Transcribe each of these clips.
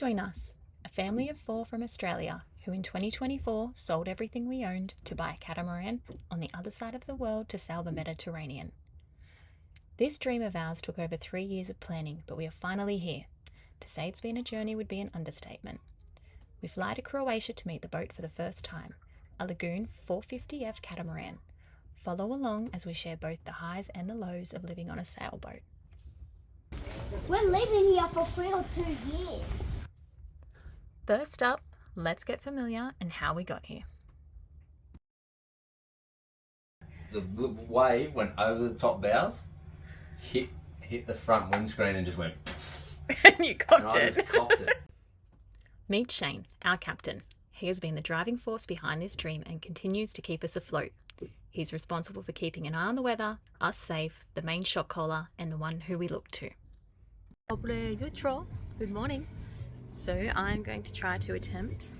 Join us, a family of 4 from Australia who in 2024 sold everything we owned to buy a catamaran on the other side of the world to sail the Mediterranean. This dream of ours took over 3 years of planning, but we are finally here. To say it's been a journey would be an understatement. We fly to Croatia to meet the boat for the first time, a Lagoon 450F catamaran. Follow along as we share both the highs and the lows of living on a sailboat. We're living here for 3 or 2 years. First up, let's get familiar and how we got here. The wave went over the top bows, hit the front windscreen and just went. And you And copped I it. just copped it. Meet Shane, our captain. He has been the driving force behind this dream and continues to keep us afloat. He's responsible for keeping an eye on the weather, us safe, the main shot caller, and the one who we look to. Good morning. So I'm going to try to attempt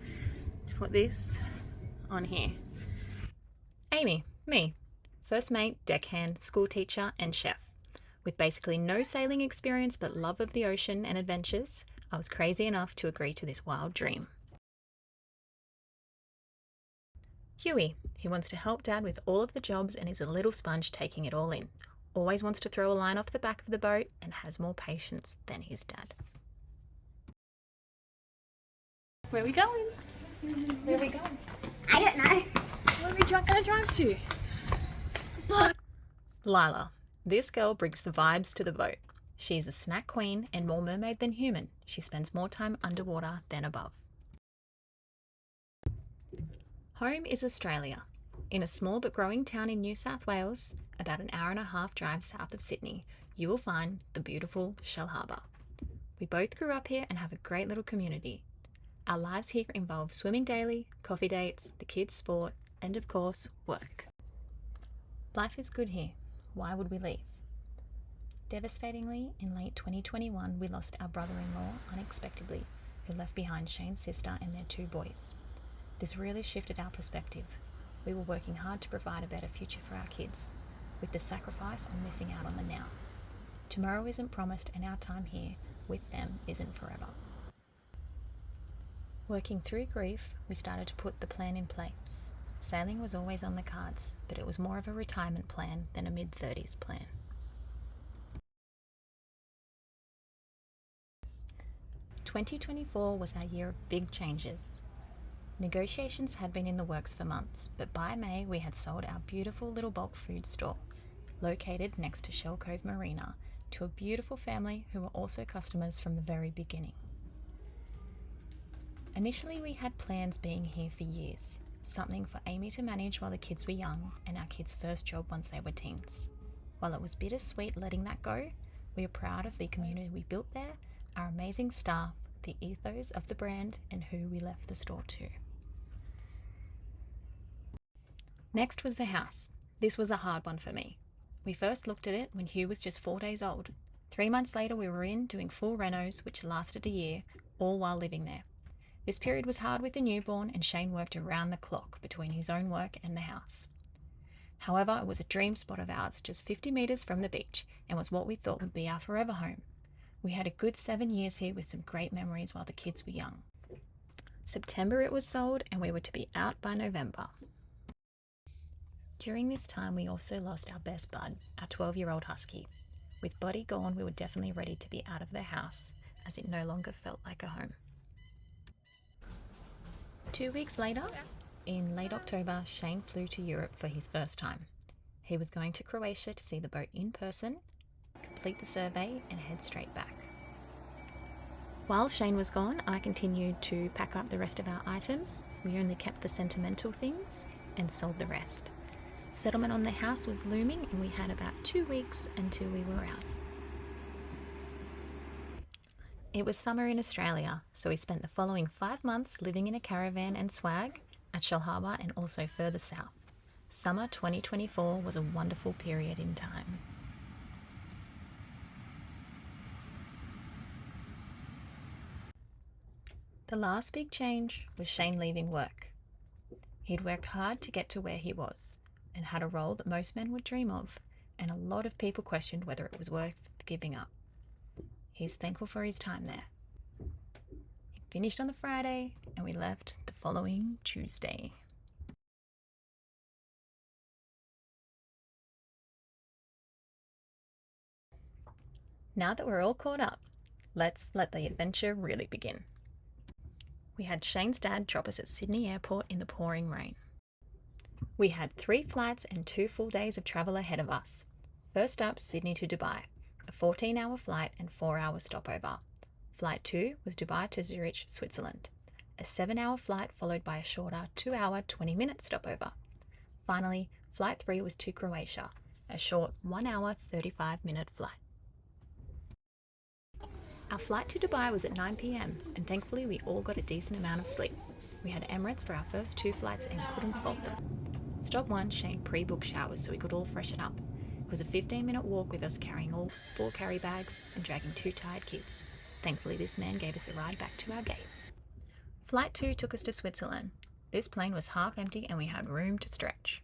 to put this on here. Amy, me, first mate, deckhand, school teacher, and chef. With basically no sailing experience but love of the ocean and adventures, I was crazy enough to agree to this wild dream. Huey, he wants to help Dad with all of the jobs and is a little sponge taking it all in. Always wants to throw a line off the back of the boat and has more patience than his dad. Where are we going? Where are we going? I don't know. Where are we going to drive to? But Lila. This girl brings the vibes to the boat. She's a snack queen and more mermaid than human. She spends more time underwater than above. Home is Australia. In a small but growing town in New South Wales, about an hour-and-a-half drive south of Sydney, you will find the beautiful Shellharbour. We both grew up here and have a great little community. Our lives here involve swimming daily, coffee dates, the kids' sport, and of course, work. Life is good here. Why would we leave? Devastatingly, in late 2021, we lost our brother-in-law unexpectedly, who left behind Shane's sister and their 2 boys. This really shifted our perspective. We were working hard to provide a better future for our kids, with the sacrifice on missing out on the now. Tomorrow isn't promised and our time here with them isn't forever. Working through grief, we started to put the plan in place. Sailing was always on the cards, but it was more of a retirement plan than a mid-30s plan. "2024 was our year of big changes. Negotiations had been in the works for months, but by May we had sold our beautiful little bulk food store, located next to Shell Cove Marina, to a beautiful family who were also customers from the very beginning. Initially we had plans being here for years, something for Amy to manage while the kids were young and our kids' first job once they were teens. While it was bittersweet letting that go, we are proud of the community we built there, our amazing staff, the ethos of the brand, and who we left the store to. Next was the house. This was a hard one for me. We first looked at it when Hugh was just 4 days old. 3 months later we were in doing full renos, which lasted a year, all while living there. This period was hard with the newborn and Shane worked around the clock between his own work and the house. However, it was a dream spot of ours just 50 metres from the beach and was what we thought would be our forever home. We had a good 7 years here with some great memories while the kids were young. September it was sold and we were to be out by November. During this time we also lost our best bud, our 12-year-old husky. With Buddy gone we were definitely ready to be out of the house as it no longer felt like a home. 2 weeks later, in late October, Shane flew to Europe for his first time. He was going to Croatia to see the boat in person, complete the survey, and head straight back. While Shane was gone, I continued to pack up the rest of our items. We only kept the sentimental things and sold the rest. Settlement on the house was looming and we had about 2 weeks until we were out. It was summer in Australia, so we spent the following 5 months living in a caravan and swag at Shellharbour and also further south. Summer 2024 was a wonderful period in time. The last big change was Shane leaving work. He'd worked hard to get to where he was and had a role that most men would dream of, and a lot of people questioned whether it was worth giving up. He's thankful for his time there. He finished on the Friday, and we left the following Tuesday. Now that we're all caught up, let's let the adventure really begin. We had Shane's dad drop us at Sydney Airport in the pouring rain. We had 3 flights and 2 full days of travel ahead of us. First up, Sydney to Dubai, a 14-hour flight and 4-hour stopover. Flight 2 was Dubai to Zurich, Switzerland, a 7-hour flight followed by a shorter 2-hour, 20-minute stopover. Finally, Flight 3 was to Croatia, a short 1-hour, 35-minute flight. Our flight to Dubai was at 9 p.m, and thankfully we all got a decent amount of sleep. We had Emirates for our first 2 flights and couldn't fault them. Stop 1, Shane pre-booked showers so we could all freshen up. It was a 15-minute walk with us carrying all 4 carry bags and dragging 2 tired kids. Thankfully this man gave us a ride back to our gate. Flight 2 took us to Switzerland. This plane was half empty and we had room to stretch.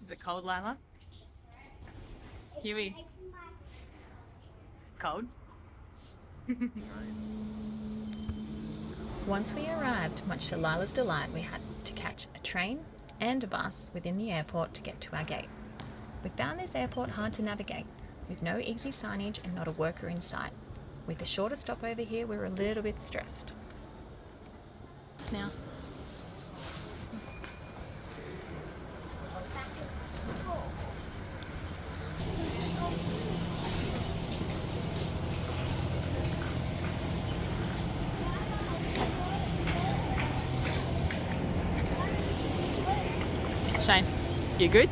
Is it cold, Lila? Huey? Cold? Once we arrived, much to Lila's delight, we had to catch a train and a bus within the airport to get to our gate. We found this airport hard to navigate, with no easy signage and not a worker in sight. With the shorter stopover here, we were a little bit stressed. Now. Shane, you good?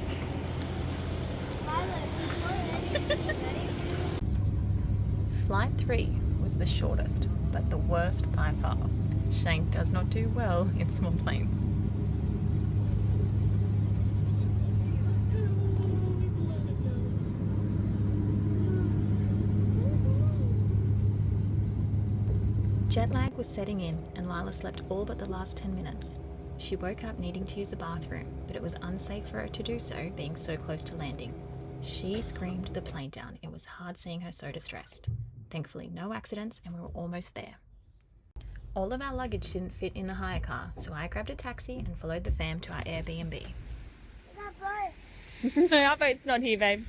Flight 3 was the shortest, but the worst by far. Shane does not do well in small planes. Jet lag was setting in and Lila slept all but the last 10 minutes. She woke up needing to use the bathroom, but it was unsafe for her to do so being so close to landing. She screamed the plane down. It was hard seeing her so distressed. Thankfully no accidents and we were almost there. All of our luggage didn't fit in the hire car, so I grabbed a taxi and followed the fam to our Airbnb. No, our boat's not here, babe.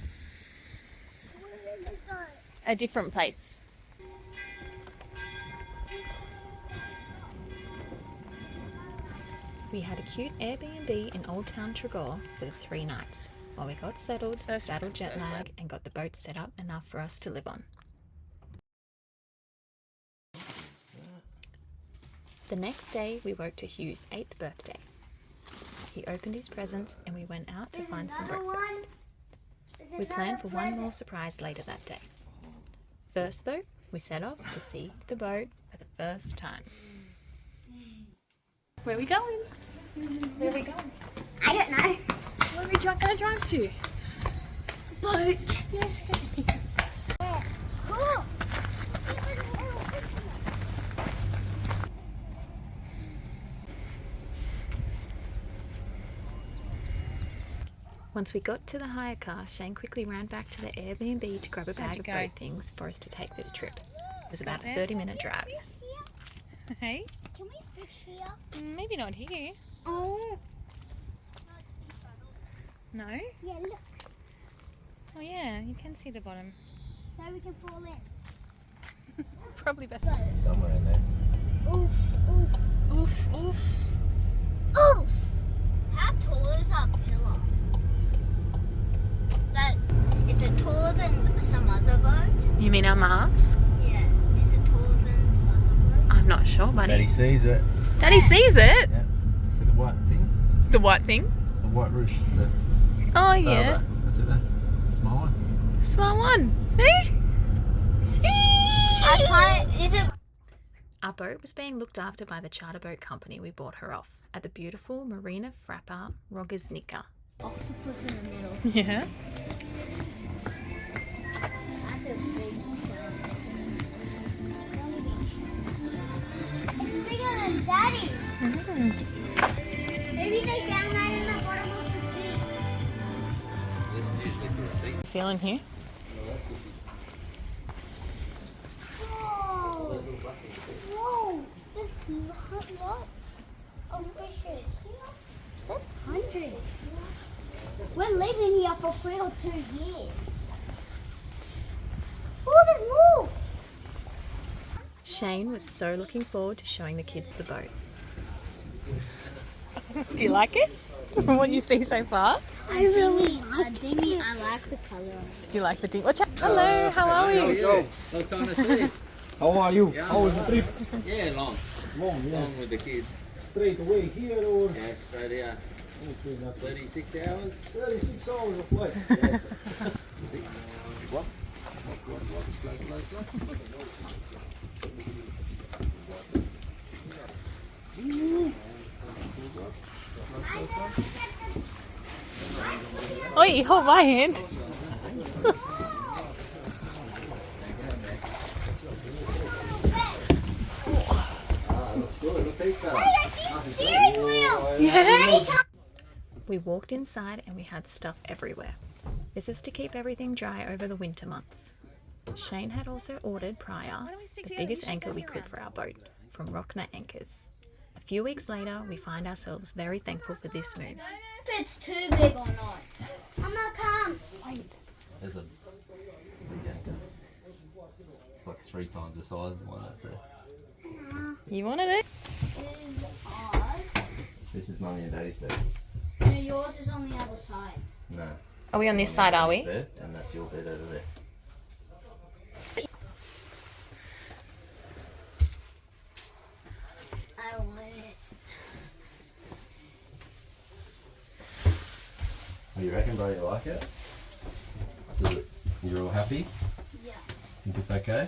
A different place. We had a cute Airbnb in Old Town Tregore for the 3 nights, while we got settled, battled jet lag, and got the boat set up enough for us to live on. The next day, we woke to Hugh's 8th birthday. He opened his presents and we went out to find some breakfast. We planned for one more surprise later that day. First, though, we set off to see the boat for the first time. Where are we going? Where are we going? I don't know. Where are we going to drive to? Boat. Yeah. Cool. Once we got to the hire car, Shane quickly ran back to the Airbnb to grab a bag of boat things for us to take this trip. It was about a 30-minute drive. Hey? Can we fish here? Maybe not here. Oh. No? Yeah, look. Oh yeah, you can see the bottom. So we can fall in. Probably best. Somewhere in there. Oof, oof. Oof, oof. Oof! How tall is our pillar? Is it taller than some other boats? You mean our mast? Yeah. Is it taller than other boats? I'm not sure, buddy. Daddy sees it. Daddy sees it? Yeah. See the white thing? The white thing? The white roof. The Oh sailboat. yeah. That's it there. Small one. Small one. Hey? I can't. Is it? Our boat was being looked after by the charter boat company we bought her off at the beautiful Marina Frappa Rogoznica. Octopus in the middle. Yeah. That's a big shell. It's bigger than Daddy. Maybe they found that in the bottom of the sea. This is usually for a seat. Feeling here? Whoa! Whoa! We're living here for 3 or 2 years. Oh, there's more! Shane was so looking forward to showing the kids the boat. Do you like it? From what you see so far? I really like the dinghy. I like the colour. You like the ding? Watch out. Hello, how are you? Long time to see. How are you? Yeah, How was the trip? Yeah, long. Long, yeah. Long with the kids. Straight away here or? Yeah, Australia. Okay, not 36 hours. 36 hours of flight. What? Slow. Oi, hold my hand. Yeah. We walked inside and we had stuff everywhere. This is to keep everything dry over the winter months. Shane had also ordered prior the biggest anchor we could for our boat from Rockner Anchors. A few weeks later, we find ourselves very thankful for this move. I don't know if it's too big or not. I'm not calm. Wait. There's a big anchor. It's like 3 times the size of the one that's there. You wanted it? This is ours. This is Mummy and Daddy's bed. No, yours is on the other side. No. Are we on this side, are we? Bed, and that's your bed over there. I want it. What do you reckon, bro? You like it? You're all happy? Yeah. Think it's okay?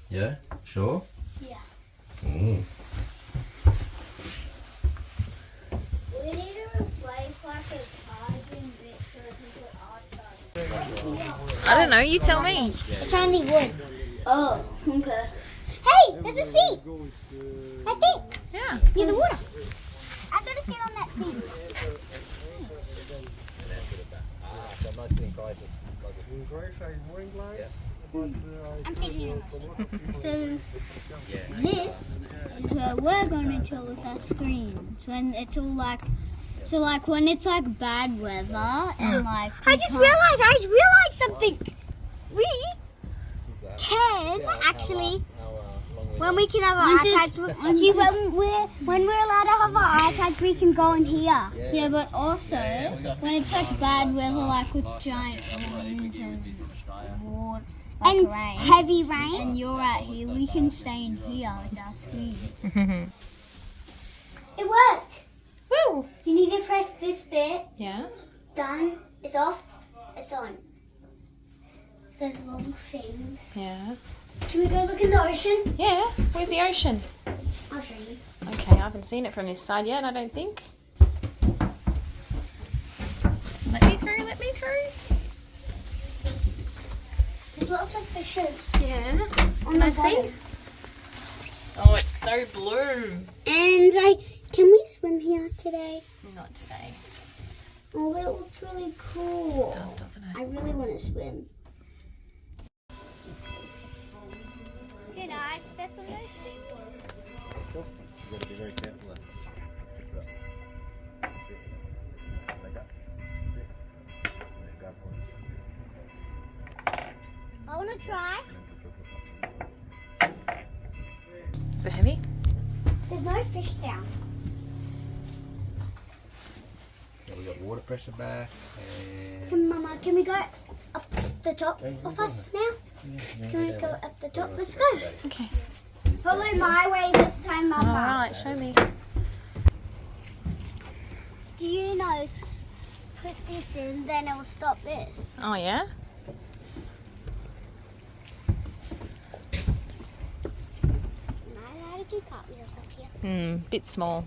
Yeah? Sure? Yeah. Mm. We need to replace like a charging bit so we can put our charger. I don't know, you tell me. It's only wood. Oh, okay. Hey, there's a seat. Right there. Yeah. Near the water. I gotta sit on that seat. I'm sitting here on that seat. So, this is where we're going to chill with our screens. When it's all like, so like when it's like bad weather and like. I just realized something. We can actually. When we can have our iPads, when we're allowed to have our iPads, we can go in here. Yeah, but also when it's like bad weather, like with giant winds and water, like and rain, heavy rain, and you're right here, we can stay in here with our screen. It worked. Woo! You need to press this bit. Yeah. Done. It's off. It's on. So those long things. Yeah. Can we go look in the ocean? Yeah. Where's the ocean? I'll show you. Okay, I haven't seen it from this side yet, I don't think. Let me through. There's lots of fishes. Yeah. On Can the I see? bottom. Oh, it's so blue. And can we swim here today? Not today. Oh, but it looks really cool. It does, doesn't it? I really want to swim. Can I step on those things? Sure. You've got to be very careful. That's it. Just like that. That's it. There you go. I want to try. Is it heavy? There's no fish down. So we got water pressure back Mama, can we go up the top of us now? Can we go up the top? Let's go. Okay. Follow my way this time, Mama. Alright, show me. Do you know, put this in, then it will stop this. Oh, yeah? Am I allowed to do cartwheels up here? Bit small.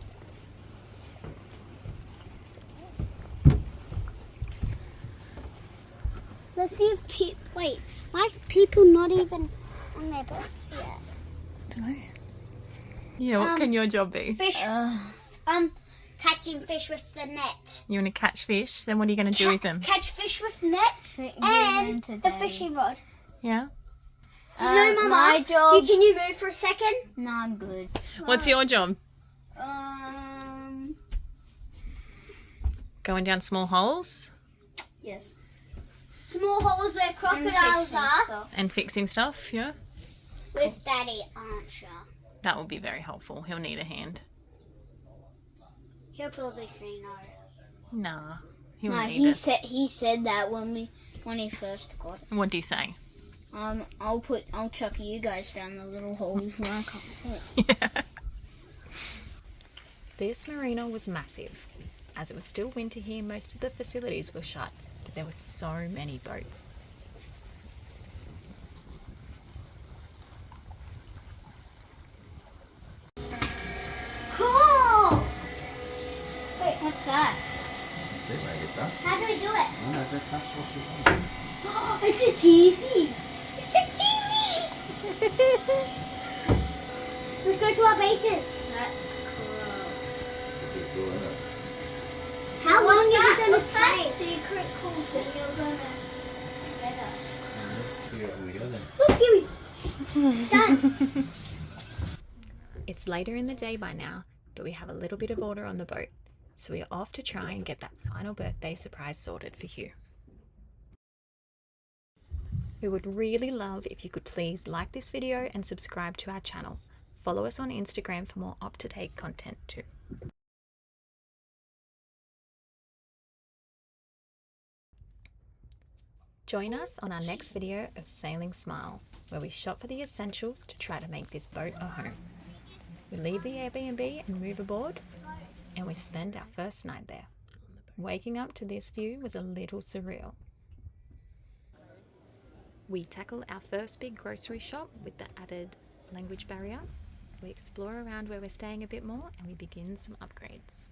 Let's see if wait, why is people not even on their boats yet? Don't know. Yeah, what can your job be? Fish. Catching fish with the net. You want to catch fish? Then what are you going to do with them? Catch fish with net and the fishing rod. Yeah. Do you know, Mama? My job. Can you move for a second? No, I'm good. What's your job? Going down small holes Yes. Small holes where crocodiles are. and fixing stuff, yeah? With Daddy, aren't you? That will be very helpful. He'll need a hand. He'll probably say no. Nah, he'll No, need it. he said that when he first got it. What'd he say? I'll chuck you guys down the little holes where I can't fit. Yeah. This marina was massive. As it was still winter here, most of the facilities were shut, but there were so many boats. Cool! Wait, what's that? See where it's at. How do we do it? Oh no, that's what it's on. Oh, it's a TV! It's a TV! Let's go to our bases. That's cool. It's a bit cool, isn't it? How long is it going to What's that take? secret code that you're gonna get us? Figure out where we go then. Look, Kiwi! Done. It's later in the day by now, but we have a little bit of order on the boat, so we are off to try and get that final birthday surprise sorted for Hugh. We would really love if you could please like this video and subscribe to our channel. Follow us on Instagram for more up-to-date content too. Join us on our next video of Sailing Smile, where we shop for the essentials to try to make this boat a home. We leave the Airbnb and move aboard, and we spend our first night there. Waking up to this view was a little surreal. We tackle our first big grocery shop with the added language barrier. We explore around where we're staying a bit more, and we begin some upgrades.